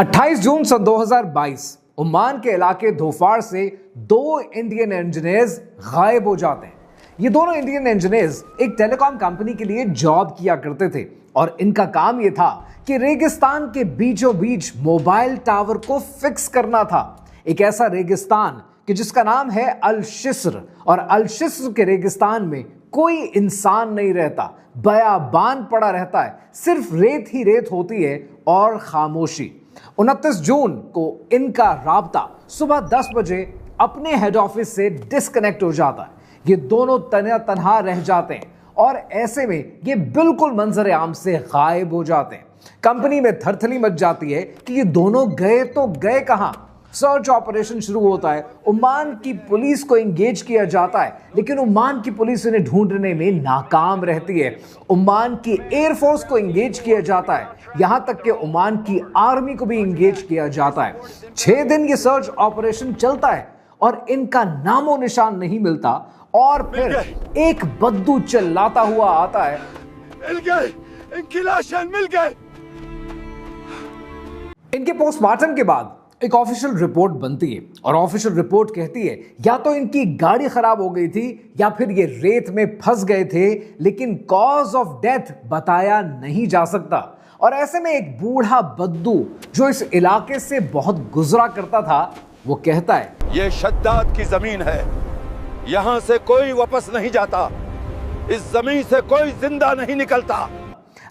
28 जून सन 2022 Oman के इलाके धोफार से दो इंडियन इंजीनियर्स गायब हो जाते हैं। ये दोनों इंडियन इंजीनियर्स एक टेलीकॉम कंपनी के लिए जॉब किया करते थे और इनका काम ये था कि रेगिस्तान के बीचों बीच मोबाइल टावर को फिक्स करना था। एक ऐसा रेगिस्तान कि जिसका नाम है अल शिस्र, और अल शिस्र के रेगिस्तान में कोई इंसान नहीं रहता, बयाबान पड़ा रहता है, सिर्फ रेत ही रेत होती है और खामोशी। 29 जून को इनका राब्ता सुबह 10 बजे अपने हेड ऑफिस से डिस्कनेक्ट हो जाता है। ये दोनों तन्हा रह जाते हैं और ऐसे में ये बिल्कुल मंजर आम से गायब हो जाते हैं। कंपनी में थरथली मच जाती है कि ये दोनों गए तो गए कहां। सर्च ऑपरेशन शुरू होता है। ओमान की पुलिस को एंगेज किया जाता है, लेकिन ओमान की पुलिस इन्हें ढूंढने में नाकाम रहती है। ओमान की एयरफोर्स को एंगेज किया जाता है, यहां तक कि ओमान की आर्मी को भी एंगेज किया जाता है। 6 दिन ये सर्च ऑपरेशन चलता है और इनका नामो निशान नहीं मिलता। और फिर एक बद्दू चिल्लाता हुआ आता है, मिल गए, इनकी लाशें मिल गए। इनके पोस्टमार्टम के बाद एक ऑफिशियल रिपोर्ट बनती है और ऑफिशियल रिपोर्ट कहती है या तो इनकी गाड़ी खराब हो गई थी या फिर ये रेत में फंस गए थे, लेकिन कॉज ऑफ डेथ बताया नहीं जा सकता। और ऐसे में एक बूढ़ा बद्दू जो इस इलाके से बहुत गुजरा करता था, वो कहता है, ये शद्दाद की जमीन है, यहां से कोई वापस नहीं जाता, इस जमीन से कोई जिंदा नहीं निकलता।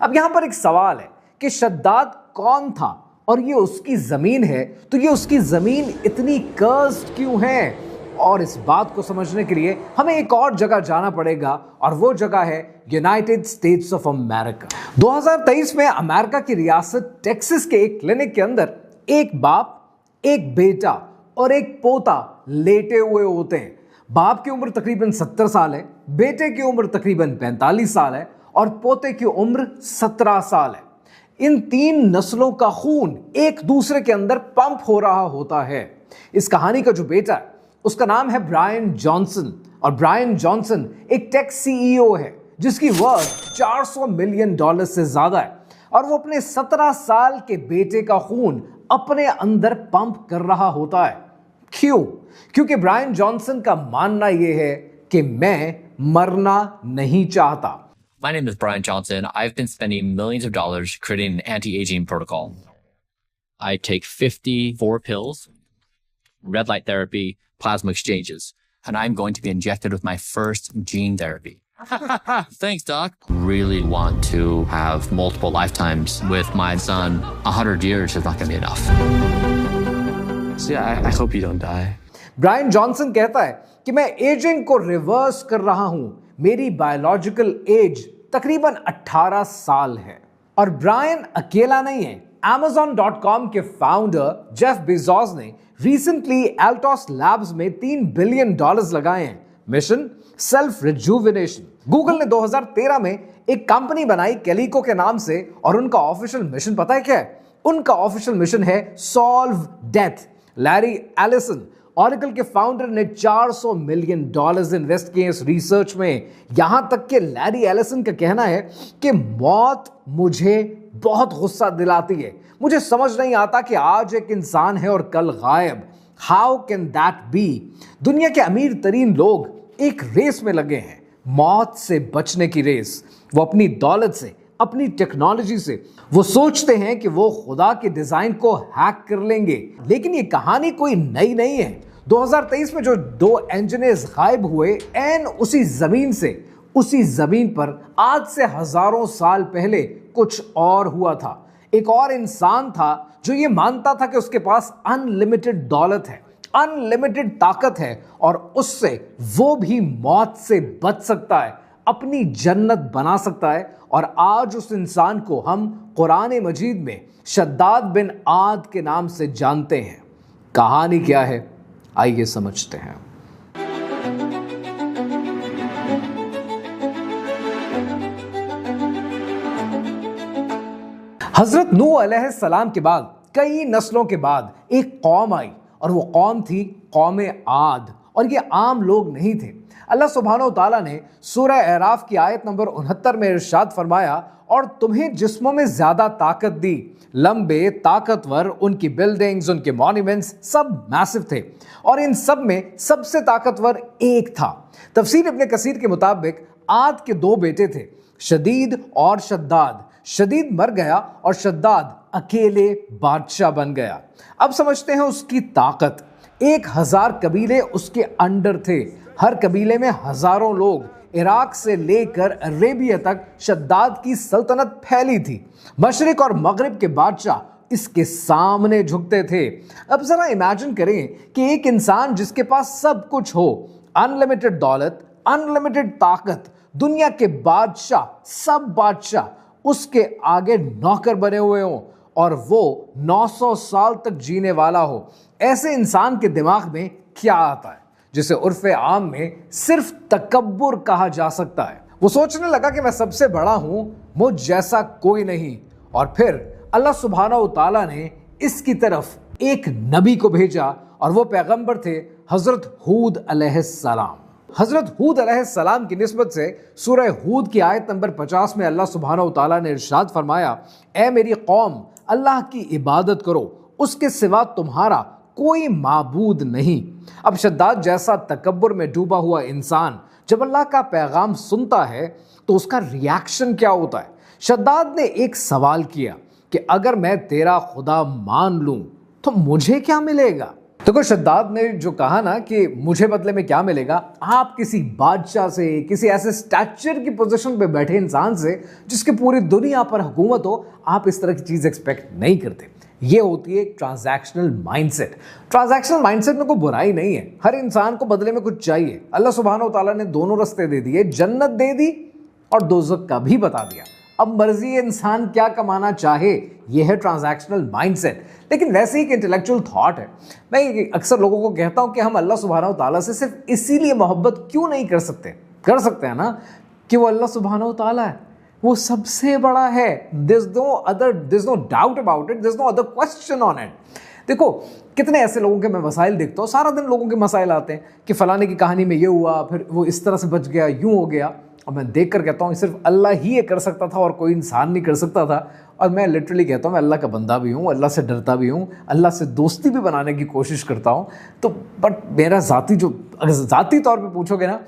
अब यहां पर एक सवाल है कि शद्दाद कौन था और ये उसकी जमीन है, तो ये उसकी जमीन इतनी कर्स्ड क्यों है? और इस बात को समझने के लिए हमें एक और जगह जाना पड़ेगा और वो जगह है यूनाइटेड स्टेट्स ऑफ अमेरिका। 2023 में अमेरिका की रियासत टेक्सास के एक क्लिनिक के अंदर एक बाप, एक बेटा और एक पोता लेटे हुए होते हैं। बाप की उम्र तकरीबन 70 साल है, बेटे की उम्र तकरीबन 45 साल है और पोते की उम्र 17 साल है। इन 3 नस्लों का खून एक दूसरे के अंदर पंप हो रहा होता है। इस कहानी का जो बेटा है उसका नाम है ब्रायन जॉनसन, और ब्रायन जॉनसन एक टेक सीईओ है जिसकी वर्थ $400 मिलियन से ज्यादा है, और वो अपने 17 साल के बेटे का खून अपने अंदर पंप कर रहा होता है। क्यों? क्योंकि ब्रायन जॉनसन का मानना यह है कि मैं मरना नहीं चाहता। My name is Brian Johnson. I've been spending millions of dollars creating an anti-aging protocol. I take 54 pills, red light therapy, plasma exchanges, and I'm going to be injected with my first gene therapy. Thanks, Doc. Really want to have multiple lifetimes with my son. 100 years is not going to be enough. So yeah, I hope you don't die. Bryan Johnson कहता है कि मैं ageing को reverse कर रहा हूं। मेरी biological age तकरीबन 18 साल है। और ब्रायन अकेला नहीं है। Amazon.com के फाउंडर जेफ बेजोस ने रिसेंटली एल्टोस लैब्स में $3 बिलियन लगाए हैं। Mission self rejuvenation. गूगल ने 2013 में एक कंपनी बनाई कैलिको के नाम से, और उनका ऑफिशियल मिशन पता है क्या है? उनका ऑफिशियल मिशन है solve death. Larry Allison, oracle के फाउंडर, ने $400 मिलियन इन्वेस्ट किए इस रिसर्च में। यहां तक कि लैरी एलिसन का कहना है कि मौत मुझे बहुत गुस्सा दिलाती है। मुझे समझ नहीं आता कि आज एक इंसान है और कल गायब। How can that be? दुनिया के अमीर तरीन लोग एक रेस में लगे हैं, मौत से बचने की रेस। वो अपनी दौलत से, अपनी टेक्नोलॉजी से वो सोचते हैं कि वो खुदा के डिजाइन को हैक कर लेंगे। लेकिन ये कहानी कोई नई नहीं है। 2023 में जो 2 इंजीनियर्स गायब हुए, एन उसी जमीन से, उसी जमीन पर आज से हजारों साल पहले कुछ और हुआ था। एक और इंसान था जो ये मानता था कि उसके पास अनलिमिटेड दौलत है, अनलिमिटेड ताकत है, और उससे वो भी मौत से बच सकता है, अपनी जन्नत बना सकता है। और आज उस इंसान को हम कुरान मजीद में शद्दाद बिन आद के नाम से जानते हैं। कहानी क्या है, आइए समझते हैं। हजरत नूह अलैहिस्सलाम के बाद कई नस्लों के बाद एक कौम आई, और वो कौम थी कौम आद। और ये आम लोग नहीं थे। अल्लाह सुब्हानो ताला ने सूरह अराफ की आयत नंबर 69 में इरशाद फरमाया, और तुम्हें जिस्मों में ज्यादा ताकत दी, लंबे, ताकतवर, उनकी बिल्डिंग्स, उनके मॉन्यूमेंट्स सब मैसिव थे और इन सब में सबसे ताकतवर एक था। तफसीर इब्ने कसीर के मुताबिक आद के 2 बेटे थे, शदीद और शद्दाद। शदीद मर गया और शद्दाद अकेले बादशाह बन गया। अब समझते हैं उसकी ताकत। 1000 कबीले उसके अंडर थे, हर कबीले में हजारों लोग। इराक से लेकर अरेबिया तक शद्दाद की सल्तनत फैली थी। मशरिक और मगरिब के बादशाह इसके सामने झुकते थे। अब जरा इमेजिन करें कि एक इंसान जिसके पास सब कुछ हो, अनलिमिटेड दौलत, अनलिमिटेड ताकत, दुनिया के बादशाह, सब बादशाह उसके आगे नौकर बने हुए हों और वो 900 साल तक जीने वाला हो। ऐसे इंसान के दिमाग में क्या आता है, जिसे उर्फे आम में सिर्फ तकब्बुर कहा जा सकता है। वो सोचने लगा कि मैं सबसे बड़ा हूं, मुझ जैसा कोई नहीं। और फिर अल्लाह सुब्हानहू तआला ने इसकी तरफ एक नबी को भेजा और वो पैगंबर थे हजरत हूद अलैहिस्सलाम। हजरत हूद अलैहिस्सलाम की निस्बत से सूरह हूद की आयत नंबर 50 में अल्लाह सुब्हानहू तआला ने इरशाद फरमाया, ए मेरी कौम, अल्लाह की इबादत करो, उसके सिवा तुम्हारा कोई माबूद नहीं। अब शद्दाद जैसा तकब्बुर में डूबा हुआ इंसान जब अल्लाह का पैगाम सुनता है तो उसका रिएक्शन क्या होता है? शद्दाद ने एक सवाल किया कि अगर मैं तेरा खुदा मान लूं तो मुझे क्या मिलेगा? देखो, शद्दाद ने जो कहा ना कि मुझे बदले में क्या मिलेगा, आप किसी बादशाह से, किसी ऐसे स्टैचर की पोजीशन पे बैठे इंसान से जिसकी पूरी दुनिया पर हुकूमत हो, आप इस तरह की चीज एक्सपेक्ट नहीं करते। ये होती है ट्रांजैक्शनल माइंडसेट। ट्रांजैक्शनल माइंडसेट में कोई बुराई नहीं है, हर इंसान को बदले में कुछ चाहिए। अल्लाह सुब्हानहू तआला ने दोनों रास्ते दे दिए, जन्नत दे दी और दोज़ख का भी बता दिया। अब मर्जी इंसान क्या कमाना चाहे, यह है ट्रांजैक्शनल माइंडसेट। लेकिन वैसे ही एक इंटेलेक्चुअल थॉट है। मैं अक्सर लोगों को कहता हूं कि हम अल्लाह सुब्हानहू तआला से सिर्फ इसीलिए मोहब्बत क्यों नहीं कर सकते हैं ना कि वो अल्लाह सुब्हानहू तआला है, वो सबसे बड़ा है। there's no doubt about it, there's no other question on it। देखो, कितने ऐसे लोगों के मैं मसाइल देखता हूँ, सारा दिन लोगों के मसाइल आते हैं कि फलाने की कहानी में ये हुआ, फिर वो इस तरह से बच गया, यूं हो गया। और मैं देख कर कहता हूँ सिर्फ अल्लाह ही ये कर सकता था और कोई इंसान नहीं कर सकता था। और मैं लिटरली कहता हूँ मैं अल्लाह का बंदा भी हूँ, अल्लाह से डरता भी हूँ, अल्लाह से दोस्ती भी बनाने की कोशिश करता हूँ। तो बट मेरा अगर ज़ाती तौर पे पूछोगे ना,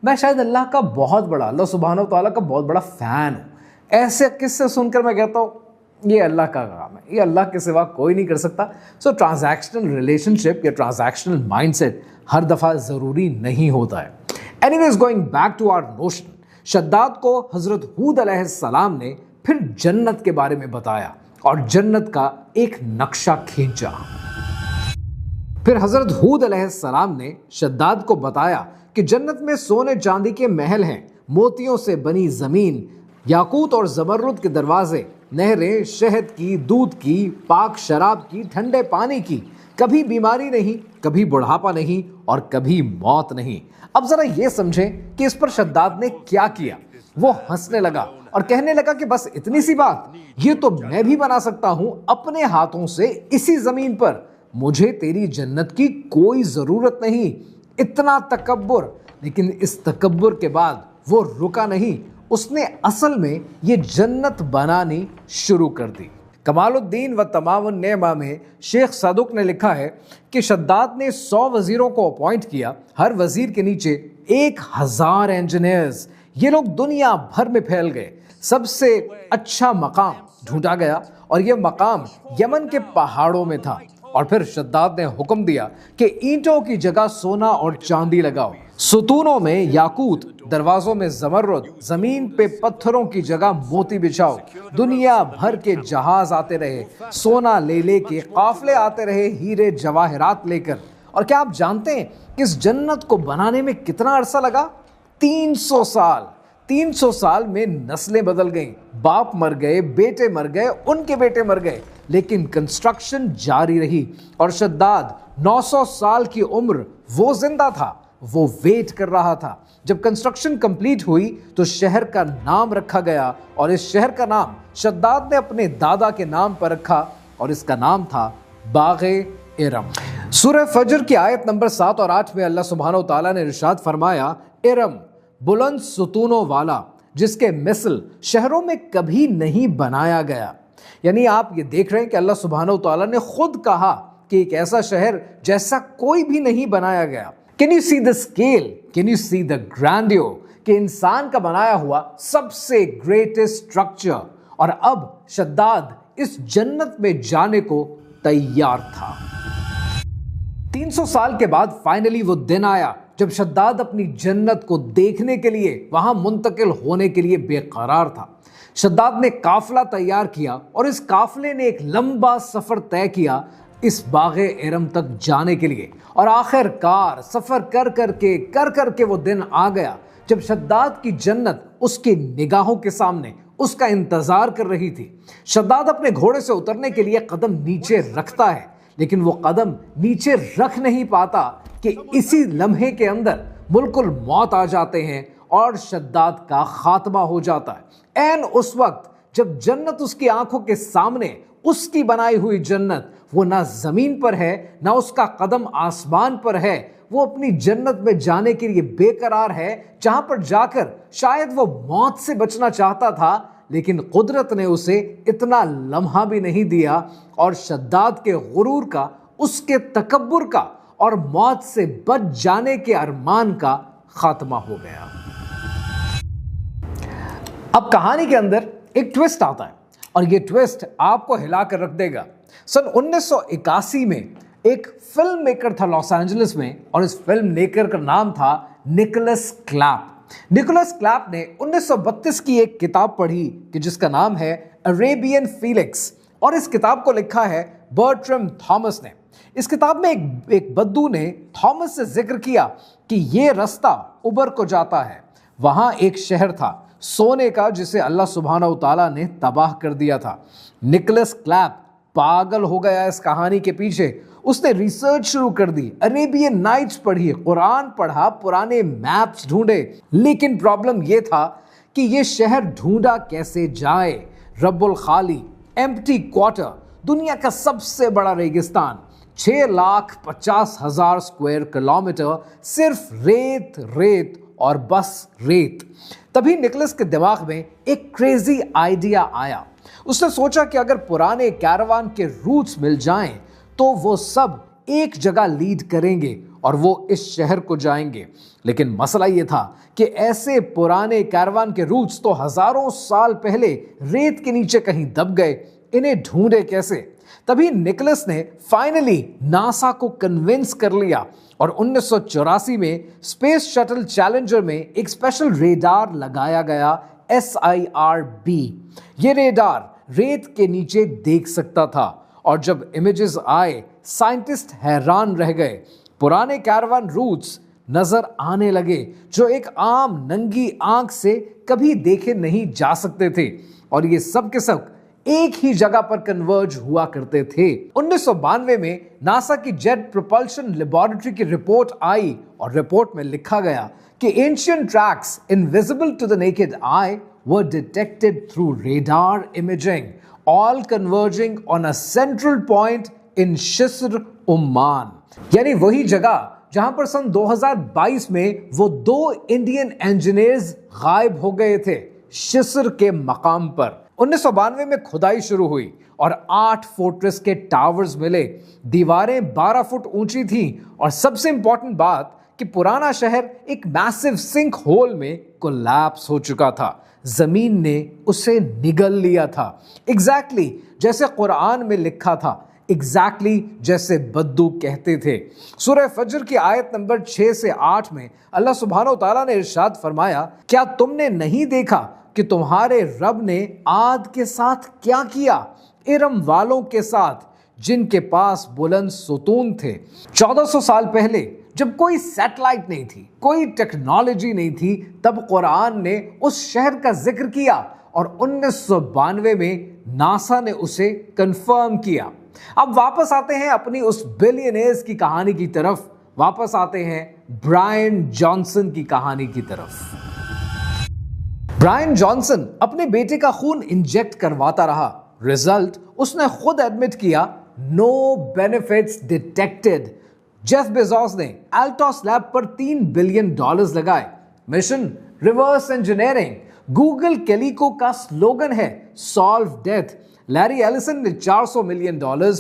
मैं शायद अल्लाह का बहुत बड़ा, अल्लाह सुब्हानहू तआला का बहुत बड़ा फ़ैन हूँ। ऐसे किस्से सुनकर मैं कहता हूँ ये अल्लाह का काम है, ये अल्लाह के सिवा कोई नहीं कर सकता। सो ट्रांजैक्शनल रिलेशनशिप या ट्रांजैक्शनल माइंडसेट हर दफ़ा ज़रूरी नहीं होता है। Anyways, going back to our notion, शद्दाद को हजरत हूद अलैहिस्सलाम ने फिर जन्नत के बारे में बताया और जन्नत का एक नक्शा खींचा। फिर हजरत हूद अलैहिस्सलाम ने शद्दाद को बताया कि जन्नत में सोने चांदी के महल हैं, मोतियों से बनी जमीन, याकूत और जमर्रुद के दरवाजे, नहरें शहद की, दूध की, पाक शराब की, ठंडे पानी की, कभी बीमारी नहीं, कभी बुढ़ापा नहीं और कभी मौत नहीं। अब जरा ये समझें कि इस पर शद्दाद ने क्या किया। वो हंसने लगा और कहने लगा कि बस इतनी सी बात, ये तो मैं भी बना सकता हूं अपने हाथों से इसी जमीन पर, मुझे तेरी जन्नत की कोई जरूरत नहीं। इतना तकब्बुर। लेकिन इस तकब्बुर के बाद वो रुका नहीं, उसने असल में ये जन्नत बनानी शुरू कर दी। कमालुद्दीन व तमामुन नेमा में शेख सदुक ने लिखा है कि शद्दाद ने 100 वजीरों को अपॉइंट किया, हर वजीर के नीचे 1000 इंजीनियर्स। ये लोग दुनिया भर में फैल गए। सबसे अच्छा मकाम ढूंढा गया और ये मकाम यमन के पहाड़ों में था। और फिर शद्दाद ने हुक्म दिया कि ईंटों की जगह सोना और चांदी लगाओ, सुतूनों में याकूत, दरवाजों में जमर्रुद, जमीन पे पत्थरों की जगह मोती बिछाओ। दुनिया भर के जहाज आते रहे, सोना ले के काफले आते रहे, हीरे जवाहरात लेकर। और क्या आप जानते हैं कि इस जन्नत को बनाने में कितना अरसा लगा? 300 साल। 300 साल में नस्लें बदल गईं, बाप मर गए, बेटे मर गए, उनके बेटे मर गए, लेकिन कंस्ट्रक्शन जारी रही। और शद्दाद 900 साल की उम्र वो जिंदा था, वो वेट कर रहा था। जब कंस्ट्रक्शन कंप्लीट हुई तो शहर का नाम रखा गया और इस शहर का नाम शद्दाद ने अपने दादा के नाम पर रखा और इसका नाम था बाग़े इरम। सूरह फजर की आयत नंबर 7 और 8 में अल्लाह सुब्हानहू तआला ने इरशाद फरमाया, इरम, बुलंद सुतूनों वाला, जिसके मिसल शहरों में कभी नहीं बनाया गया। यानी आप ये देख रहे हैं कि अल्लाह सुब्हानहू तआला ने खुद कहा कि एक ऐसा शहर जैसा कोई भी नहीं बनाया गया। Can you see the scale, can you see the grandeur कि इंसान का बनाया हुआ सबसे ग्रेटेस्ट स्ट्रक्चर, और अब शद्दाद इस जन्नत में जाने को तैयार था। 300 साल के बाद फाइनली वो दिन आया जब शद्दाद अपनी जन्नत को देखने के लिए वहां मुंतकिल होने के लिए बेकरार था। शद्दाद ने काफिला तैयार किया और इस काफिले ने एक लंबा सफर तय किया इस बागे इरम तक जाने के लिए, और आखिरकार सफर कर करके वो दिन आ गया जब शद्दाद की जन्नत उसकी निगाहों के सामने उसका इंतजार कर रही थी। शद्दाद अपने घोड़े से उतरने के लिए कदम नीचे रखता है, लेकिन वो कदम नीचे रख नहीं पाता कि इसी लम्हे के अंदर मुल्कुल मौत आ जाते हैं और शद्दाद का खात्मा हो जाता है। ऐन उस वक्त जब जन्नत उसकी आंखों के सामने, उसकी बनाई हुई जन्नत, वो ना जमीन पर है ना उसका कदम आसमान पर है, वो अपनी जन्नत में जाने के लिए बेकरार है, जहां पर जाकर शायद वो मौत से बचना चाहता था, लेकिन कुदरत ने उसे इतना लम्हा भी नहीं दिया और शद्दाद के गुरूर का, उसके तकब्बुर का और मौत से बच जाने के अरमान का खात्मा हो गया। अब कहानी के अंदर एक ट्विस्ट आता है और ये ट्विस्ट आपको हिला कर रख देगा। सन 1981 में एक फिल्म मेकर था लॉस एंजलिस में, और इस फिल्म मेकर का नाम था निकोलस क्लैप। निकोलस क्लैप ने 1932 की एक किताब पढ़ी कि जिसका नाम है अरेबियन फीलिक्स, और इस किताब को लिखा है बर्ट्रम थॉमस ने। इस किताब में एक बद्दू ने थॉमस से जिक्र किया कि ये रास्ता उबर को जाता है। वहां एक शहर था सोने का जिसे अल्लाह सुब्हानहू तआला ने तबाह कर दिया था। निकोलस क्लैप पागल हो गया इस कहानी के पीछे। उसने रिसर्च शुरू कर दी, अरेबियन नाइट्स पढ़ी, कुरान पढ़ा, पुराने मैप्स ढूंढे, लेकिन प्रॉब्लम यह था कि यह शहर ढूंढा कैसे जाए। रब्बुल खाली, एम्प्टी क्वार्टर, दुनिया का सबसे बड़ा रेगिस्तान, 6,50,000 स्क्वायर किलोमीटर, सिर्फ रेत रेत और बस रेत। तभी निकोलस के दिमाग में एक क्रेजी आइडिया आया। उसने सोचा कि अगर पुराने कैरावान के रूट्स मिल जाएं तो वो सब एक जगह लीड करेंगे और वो इस शहर को जाएंगे। लेकिन मसला ये था कि ऐसे पुराने कैरावान के रूट्स तो हजारों साल पहले रेत के नीचे कहीं दब गए, इन्हें ढूंढे कैसे। तभी निकोलस ने फाइनली नासा को कन्विंस कर लिया और 1984 में स्पेस शटल चैलेंजर में एक स्पेशल रेडार लगाया गया, SIRB। ये रेडार रेत के नीचे देख सकता था और जब इमेजेस आए साइंटिस्ट हैरान रह गए। पुराने कैरावान रूट्स नजर आने लगे जो एक आम नंगी आंख से कभी देखे नहीं जा सकते थे, और ये सब के सब एक ही जगह पर कन्वर्ज हुआ करते थे। 1992 में नासा की जेट प्रोपल्शन लेबोरेटरी की रिपोर्ट आई और रिपोर्ट में लिखा गया कि ancient tracks invisible to the naked eye were detected through radar imaging, all converging on a central point in शिस्र, ओमान। यानी वही जगह जहां पर सन 2022 में वो 2 इंडियन इंजीनियर्स गायब हो गए थे, शिस्र के मकाम पर। 1992 में खुदाई शुरू हुई और 8 फोर्ट्रेस के टावर्स मिले। दीवारें 12 फुट ऊंची थी और सबसे इंपॉर्टेंट बात कि पुराना शहर एक मैसिव सिंक होल में कोलैप्स हो चुका था। जमीन ने उसे निगल लिया था, एग्जैक्टली जैसे कुरान में लिखा था, एग्जैक्टली जैसे बद्दू कहते थे। सूरह फज्र की आयत नंबर 6 से 8 में अल्लाह सुब्हानहू तआला ने इरशाद फरमाया, क्या तुमने नहीं देखा कि तुम्हारे रब ने आद के साथ क्या किया, इरम वालों के साथ जिनके पास बुलंद सुतून थे। 1400 साल पहले जब कोई सैटेलाइट नहीं थी, कोई टेक्नोलॉजी नहीं थी, तब कुरान ने उस शहर का जिक्र किया और 1992 में नासा ने उसे कंफर्म किया। अब वापस आते हैं अपनी उस बिलियनेयर्स की कहानी की तरफ, वापस आते हैं ब्रायन जॉनसन की कहानी की तरफ। ब्रायन जॉनसन अपने बेटे का खून इंजेक्ट करवाता रहा। रिजल्ट उसने खुद एडमिट किया, no benefits detected. Jeff Bezos ने अल्टोस लैब पर $3 बिलियन लगाए। Mission reverse engineering. Google Calico का स्लोगन है सॉल्व डेथ। लैरी एलिसन ने $400 मिलियन,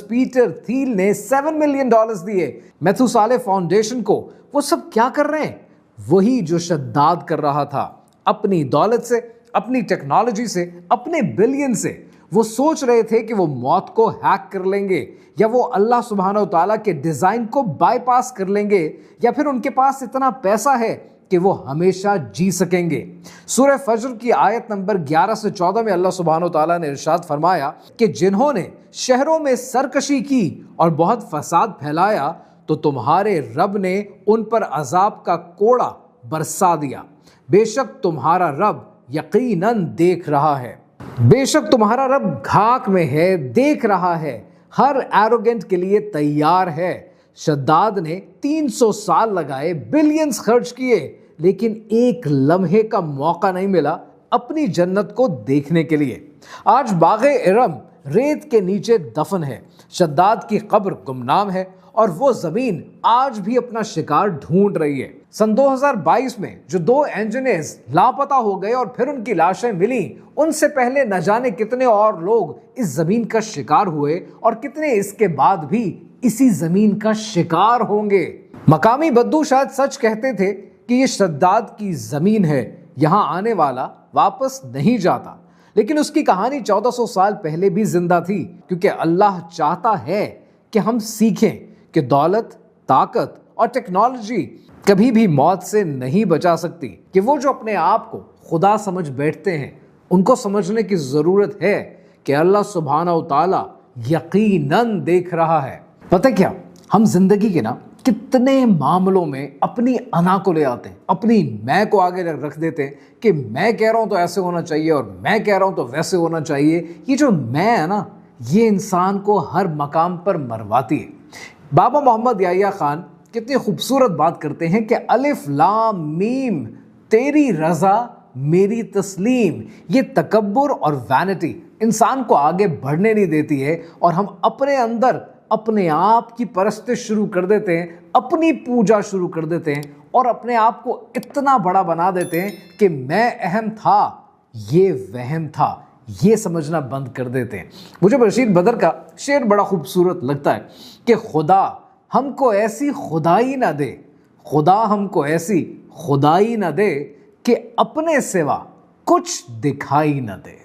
पीटर थील ने $7 मिलियन दिए। मैथुसाले फाउंडेशन को वो सब क्या कर रहे हैं? वही जो शद्दाद कर रहा था। अपनी दौलत से, अपनी टेक्नोलॉजी से, अपने बिलियन से वो सोच रहे थे कि वो मौत को हैक कर लेंगे, या वो अल्लाह सुब्हानहू तआला के डिजाइन को बाईपास कर लेंगे, या फिर उनके पास इतना पैसा है कि वो हमेशा जी सकेंगे। सूरह फज्र की आयत नंबर 11 से 14 में अल्लाह सुब्हानहू तआला ने इरशाद फरमाया कि जिन्होंने शहरों में सरकशी की और बहुत फसाद फैलाया तो तुम्हारे रब ने उन पर अजाब का कोड़ा बरसा दिया। बेशक तुम्हारा रब यकीनन देख रहा है। बेशक तुम्हारा रब घाक में है, देख रहा है, हर एरोगेंट के लिए तैयार है। शद्दाद ने 300 साल लगाए, बिलियंस खर्च किए, लेकिन एक लम्हे का मौका नहीं मिला अपनी जन्नत को देखने के लिए। आज बाग़े इरम रेत के नीचे दफन है, शद्दाद की कब्र गुमनाम है और वो जमीन आज भी अपना शिकार ढूंढ रही है। सन 2022 में जो 2 इंजीनियर्स लापता हो गए और फिर उनकी लाशें मिली, उनसे पहले न जाने कितने और लोग इस जमीन का शिकार हुए और कितने इसके बाद भी इसी जमीन का शिकार होंगे। मकामी बद्दू शायद सच कहते थे कि ये शद्दाद की जमीन है, यहां आने वाला वापस नहीं जाता। लेकिन उसकी कहानी 1400 साल पहले भी जिंदा थी, क्योंकि अल्लाह चाहता है कि हम सीखें कि दौलत, ताकत और टेक्नोलॉजी कभी भी मौत से नहीं बचा सकती, कि वो जो अपने आप को खुदा समझ बैठते हैं उनको समझने की जरूरत है कि अल्लाह सुब्हानहू तआला यकीनन देख रहा है। पता क्या, हम जिंदगी के ना कितने मामलों में अपनी अना को ले आते हैं, अपनी मैं को आगे रख देते हैं कि मैं कह रहा हूं तो ऐसे होना चाहिए और मैं कह रहा हूं तो वैसे होना चाहिए। ये जो मैं है ना, ये इंसान को हर मकाम पर मरवाती है। बाबा मोहम्मद याह्या खान कितनी खूबसूरत बात करते हैं कि अलिफ लाम मीम तेरी रजा मेरी तस्लीम। ये तकब्बुर और वैनिटी इंसान को आगे बढ़ने नहीं देती है और हम अपने अंदर अपने आप की परस्तिश शुरू कर देते हैं, अपनी पूजा शुरू कर देते हैं और अपने आप को इतना बड़ा बना देते हैं कि मैं अहम था, ये वहम था, ये समझना बंद कर देते हैं। मुझे रशीद बदर का शेर बड़ा खूबसूरत लगता है कि खुदा हमको ऐसी खुदाई ना दे, खुदा हमको ऐसी खुदाई ना दे कि अपने सिवा कुछ दिखाई ना दे।